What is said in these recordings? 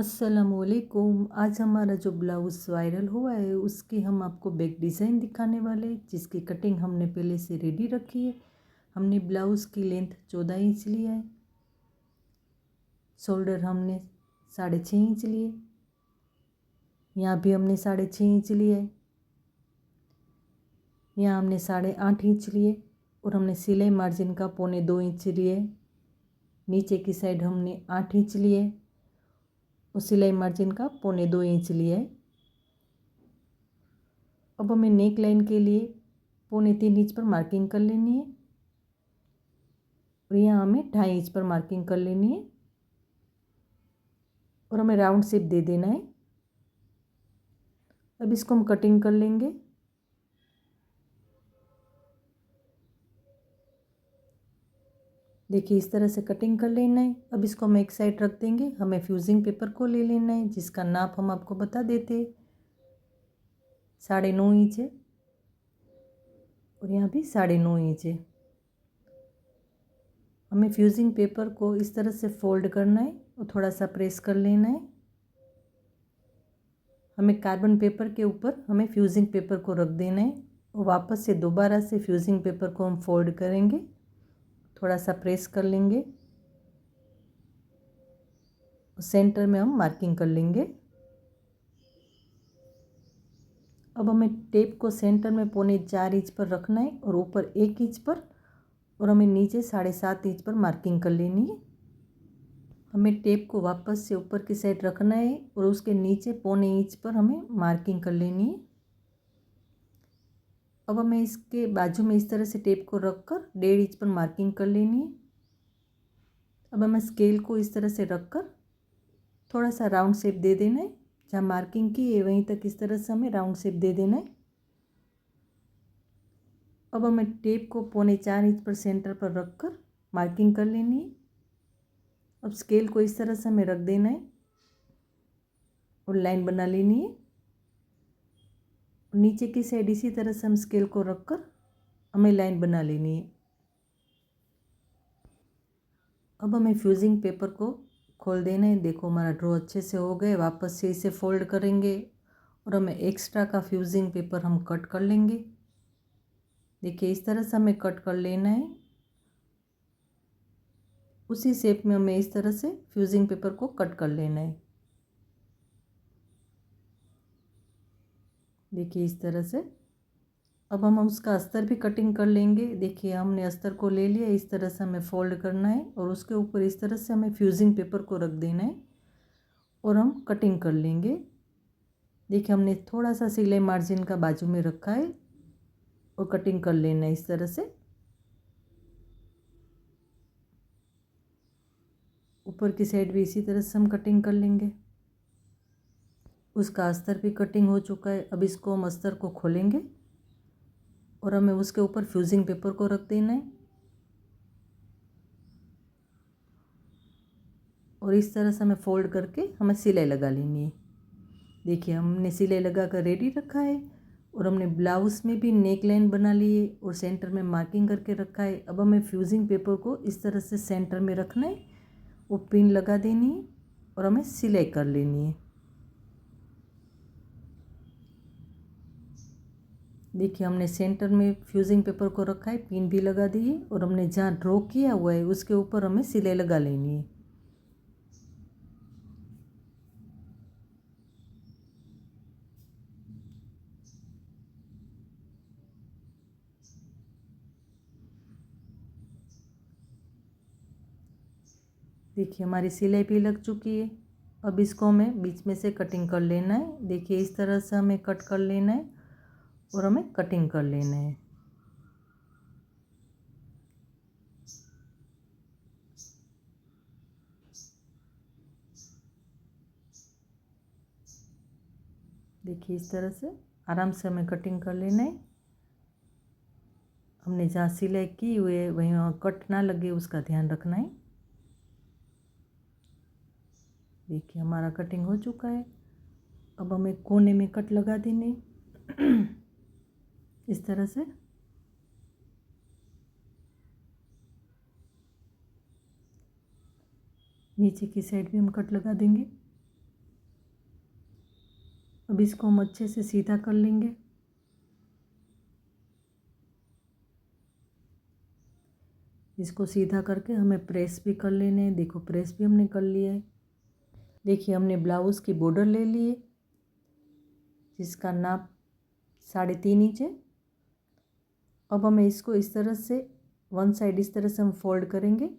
अस्सलामुअलैकुम। आज हमारा जो ब्लाउज़ वायरल हुआ है उसकी हम आपको बैक डिज़ाइन दिखाने वाले हैं, जिसकी कटिंग हमने पहले से रेडी रखी है। हमने ब्लाउज़ की लेंथ 14 इंच लिया है। शोल्डर हमने 6.5 इंच लिए। यहाँ भी हमने 6.5 इंच लिया है। यहाँ हमने 8.5 इंच लिए और हमने सिलाई मार्जिन का 1.25 इंच लिए। नीचे की साइड हमने 8 इंच लिए और सिलाई मार्जिन का 1.25 इंच लिया है। अब हमें नेक लाइन के लिए 3.25 इंच पर मार्किंग कर लेनी है और यहाँ हमें 2.5 इंच पर मार्किंग कर लेनी है और हमें राउंड शेप दे देना है। अब इसको हम कटिंग कर लेंगे। देखिए इस तरह से कटिंग कर लेना है। अब इसको हम एक साइड रख देंगे। हमें फ्यूजिंग पेपर को ले लेना है, जिसका नाप हम आपको बता देते हैं। 9.5 इंच है और यहाँ भी 9.5 इंच है। हमें फ्यूजिंग पेपर को इस तरह से फोल्ड करना है और थोड़ा सा प्रेस कर लेना है। हमें कार्बन पेपर के ऊपर हमें फ्यूजिंग पेपर को रख देना है और वापस से दोबारा से फ्यूजिंग पेपर को हम फोल्ड करेंगे। थोड़ा सा प्रेस कर लेंगे और सेंटर में हम मार्किंग कर लेंगे। अब हमें टेप को सेंटर में 3.25 इंच पर रखना है और ऊपर 1 इंच पर और हमें नीचे 7.5 इंच पर मार्किंग कर लेनी है। हमें टेप को वापस से ऊपर की साइड रखना है और उसके नीचे 0.25 इंच पर हमें मार्किंग कर लेनी है। अब हमें इसके बाजू में इस तरह से टेप को रखकर 1.5 इंच पर मार्किंग कर लेनी है। अब हमें स्केल को इस तरह से रखकर थोड़ा सा राउंड शेप दे देना है। जहाँ मार्किंग की है वहीं तक इस तरह से हमें राउंड शेप दे देना है। अब हमें टेप को 4.25 इंच पर सेंटर पर रखकर मार्किंग कर लेनी है। अब स्केल को इस तरह से हमें रख देना है और लाइन बना लेनी है। नीचे की साइड इसी तरह से हम स्केल को रखकर हमें लाइन बना लेनी है। अब हमें फ्यूजिंग पेपर को खोल देना है। देखो हमारा ड्रॉ अच्छे से हो गए। वापस से इसे फोल्ड करेंगे और हमें एक्स्ट्रा का फ्यूजिंग पेपर हम कट कर लेंगे। देखिए इस तरह से हमें कट कर लेना है। उसी शेप में हमें इस तरह से फ्यूजिंग पेपर को कट कर लेना है। देखिए इस तरह से। अब हम उसका अस्तर भी कटिंग कर लेंगे। देखिए हमने अस्तर को ले लिया। इस तरह से हमें फोल्ड करना है और उसके ऊपर इस तरह से हमें फ्यूजिंग पेपर को रख देना है और हम कटिंग कर लेंगे। देखिए हमने थोड़ा सा सिलाई मार्जिन का बाजू में रखा है और कटिंग कर लेना है इस तरह से। ऊपर की साइड भी इसी तरह से हम कटिंग कर लेंगे। उसका अस्तर भी कटिंग हो चुका है। अब इसको हम अस्तर को खोलेंगे और हमें उसके ऊपर फ्यूजिंग पेपर को रख देना है और इस तरह से हमें फोल्ड करके हमें सिलाई लगा लेनी है। देखिए हमने सिलाई लगा कर रेडी रखा है और हमने ब्लाउज़ में भी नेक लाइन बना ली है और सेंटर में मार्किंग करके रखा है। अब हमें फ्यूजिंग पेपर को इस तरह से सेंटर में रखना है, वो पिन लगा देनी है और हमें सिलाई कर लेनी है। देखिए हमने सेंटर में फ्यूजिंग पेपर को रखा है, पिन भी लगा दी है और हमने जहाँ ड्रॉ किया हुआ है उसके ऊपर हमें सिलाई लगा लेनी है। देखिए हमारी सिलाई भी लग चुकी है। अब इसको हमें बीच में से कटिंग कर लेना है। देखिए इस तरह से हमें कट कर लेना है और हमें कटिंग कर लेना है। देखिए इस तरह से आराम से हमें कटिंग कर लेना है। हमने जहाँ सिलाई की हुई है वहीं कट ना लगे उसका ध्यान रखना है। देखिए हमारा कटिंग हो चुका है। अब हमें कोने में कट लगा देने इस तरह से। नीचे की साइड भी हम कट लगा देंगे। अब इसको हम अच्छे से सीधा कर लेंगे। इसको सीधा करके हमें प्रेस भी कर लेने हैं। देखो प्रेस भी हमने कर लिया है। देखिए हमने ब्लाउज़ की बॉर्डर ले ली है जिसका नाप 3.5 इंच है। अब हमें इसको इस तरह से वन साइड इस तरह से हम फोल्ड करेंगे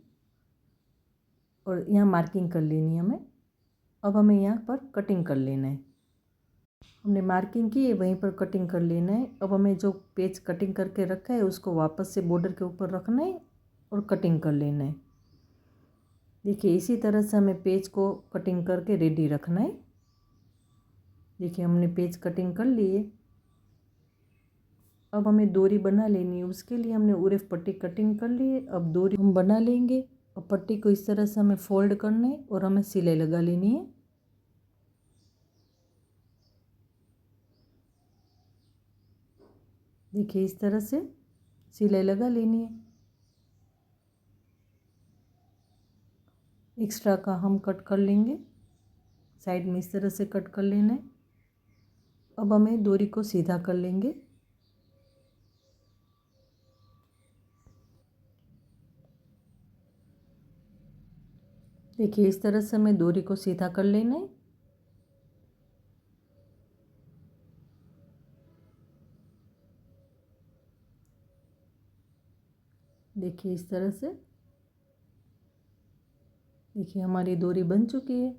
और यहाँ मार्किंग कर लेनी है हमें। अब हमें यहाँ पर कटिंग कर लेना है। हमने मार्किंग की है वहीं पर कटिंग कर लेना है। अब हमें जो पेज कटिंग करके रखा है उसको वापस से बॉर्डर के ऊपर रखना है और कटिंग कर लेना है। देखिए इसी तरह से हमें पेज को कटिंग करके रेडी रखना है। देखिए हमने पेज कटिंग कर ली है। अब हमें डोरी बना लेनी है। उसके लिए हमने उरेफ पट्टी कटिंग कर ली है। अब डोरी हम बना लेंगे और पट्टी को इस तरह से हमें फोल्ड करना है और हमें सिलाई लगा लेनी है। देखिए इस तरह से सिलाई लगा लेनी है। एक्स्ट्रा का हम कट कर लेंगे। साइड में इस तरह से कट कर लेना है। अब हमें डोरी को सीधा कर लेंगे। देखिए इस तरह से हमें डोरी को सीधा कर लेना है। देखिए इस तरह से। देखिए हमारी डोरी बन चुकी है।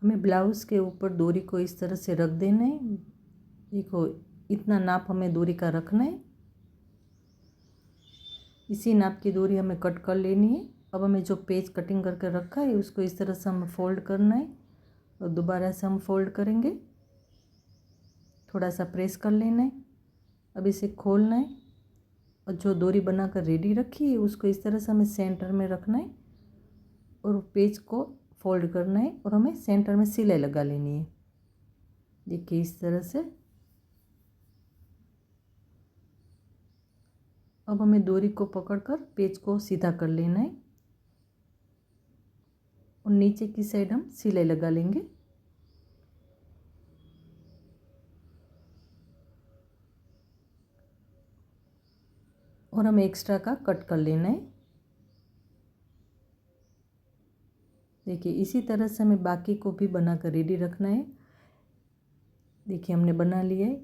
हमें ब्लाउज़ के ऊपर डोरी को इस तरह से रख देना है। देखो इतना नाप हमें डोरी का रखना है। इसी नाप की डोरी हमें कट कर लेनी है। अब हमें जो पेज कटिंग करके रखा है उसको इस तरह से हमें फोल्ड करना है और दोबारा से हम फोल्ड करेंगे। थोड़ा सा प्रेस कर लेना है। अब इसे खोलना है और जो डोरी बनाकर रेडी रखी है उसको इस तरह से हमें सेंटर में रखना है और पेज को फोल्ड करना है और हमें सेंटर में सिलाई लगा लेनी है। देखिए इस तरह से। अब हमें डोरी को पकड़कर पेज को सीधा कर लेना है और नीचे की साइड हम सिलाई लगा लेंगे। और हमें एक्स्ट्रा का कट कर लेना है। देखिए इसी तरह से हमें बाकी को भी बनाकर रेडी रखना है। देखिए हमने बना लिया है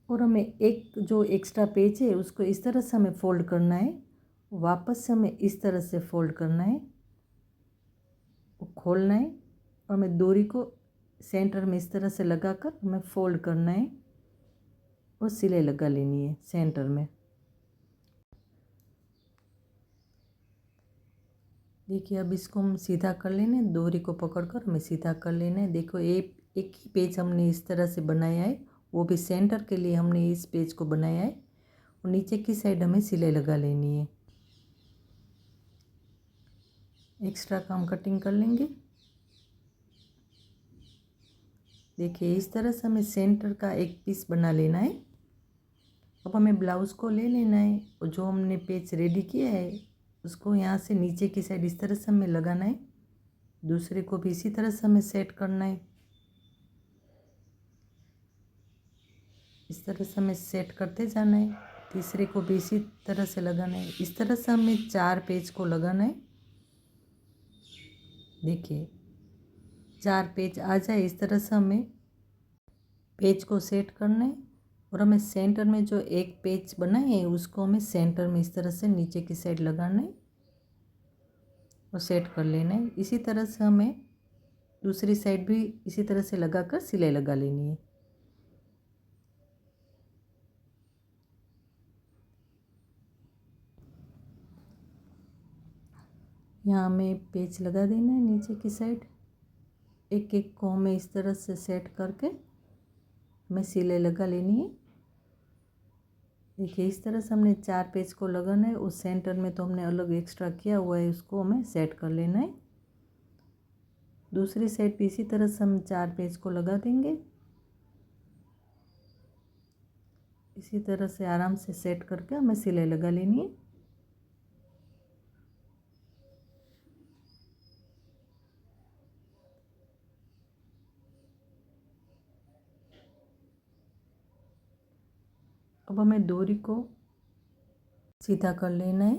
और हमें एक जो एक्स्ट्रा पेज है उसको इस तरह से हमें फोल्ड करना है। वापस से हमें इस तरह से फोल्ड करना है, खोलना है और हमें डोरी को सेंटर में इस तरह से लगाकर हमें फोल्ड करना है और सिलाई लगा लेनी है सेंटर में। देखिए अब इसको हम सीधा कर लेना, डोरी को पकड़कर हमें सीधा कर लेना है। देखो एक ही पेज हमने इस तरह से बनाया है, वो भी सेंटर के लिए हमने इस पेज को बनाया है और नीचे की साइड हमें सिलाई लगा लेनी है। एक्स्ट्रा का हम कटिंग कर लेंगे। देखिए इस तरह से हमें सेंटर का एक पीस बना लेना है। अब हमें ब्लाउज़ को ले लेना है और जो हमने पेज रेडी किया है उसको यहाँ से नीचे की साइड इस तरह से हमें लगाना है। दूसरे को भी इसी तरह से हमें सेट करना है। इस तरह से हमें सेट करते जाना है। तीसरे को भी इसी तरह से लगाना है। इस तरह से हमें 4 पेज को लगाना है। देखिए 4 पेज आ जाए इस तरह से हमें पेज को सेट करना है और हमें सेंटर में जो एक पेज बनाए है उसको हमें सेंटर में इस तरह से नीचे की साइड लगाना है और सेट कर लेना है। इसी तरह से हमें दूसरी साइड भी इसी तरह से लगाकर सिलाई लगा लेनी है। यहाँ हमें पेज लगा देना है नीचे की साइड। एक एक को हमें इस तरह से सेट करके हमें सिलाई लगा लेनी है। देखिए इस तरह से हमने 4 पेज को लगाना है। उस सेंटर में तो हमने अलग एक्स्ट्रा किया हुआ है, उसको हमें सेट कर लेना है। दूसरी साइड भी इसी तरह से हम 4 पेज को लगा देंगे। इसी तरह से आराम से सेट करके हमें सिलाई लगा लेनी है। अब हमें डोरी को सीधा कर लेना है।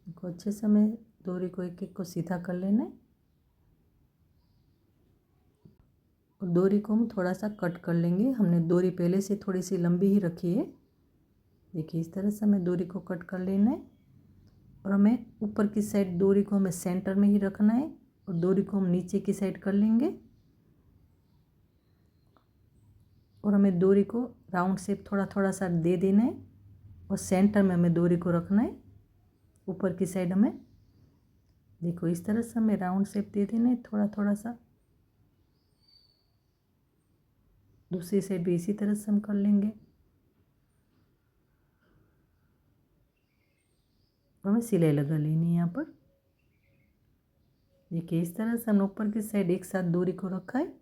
देखो अच्छे से हमें डोरी को एक एक को सीधा कर लेना है और डोरी को हम थोड़ा सा कट कर लेंगे। हमने डोरी पहले से थोड़ी सी लंबी ही रखी है। देखिए इस तरह से हमें डोरी को कट कर लेना है और हमें ऊपर की साइड डोरी को हमें सेंटर में ही रखना है और डोरी को हम नीचे की साइड कर लेंगे और हमें डोरी को राउंड शेप थोड़ा थोड़ा सा दे देना है और सेंटर में हमें डोरी को रखना है। ऊपर की साइड हमें देखो इस तरह से हमें राउंड शेप दे देना है थोड़ा थोड़ा सा। दूसरी साइड भी इसी तरह से हम कर लेंगे। हमें सिलाई लगा लेनी है यहाँ पर। देखिए इस तरह से हमने ऊपर की साइड एक साथ डोरी को रखा है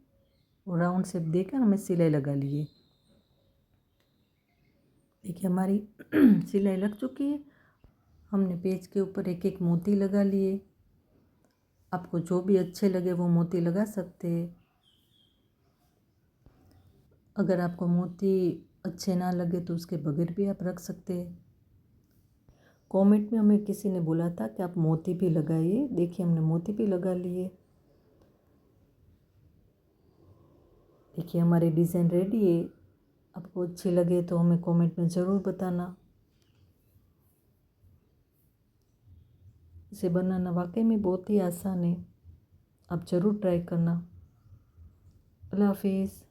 और राउंड शेप देकर हमें सिलाई लगा लिए। देखिए हमारी सिलाई लग चुकी है। हमने पेज के ऊपर एक एक मोती लगा लिए। आपको जो भी अच्छे लगे वो मोती लगा सकते हैं। अगर आपको मोती अच्छे ना लगे तो उसके बगैर भी आप रख सकते हैं। कमेंट में हमें किसी ने बोला था कि आप मोती भी लगाइए। देखिए हमने मोती भी लगा लिए। देखिए हमारी डिज़ाइन रेडी है। आपको अच्छी लगे तो हमें कमेंट में ज़रूर बताना। इसे बनाना वाकई में बहुत ही आसान है। आप ज़रूर ट्राई करना। अल्लाह हाफिज़।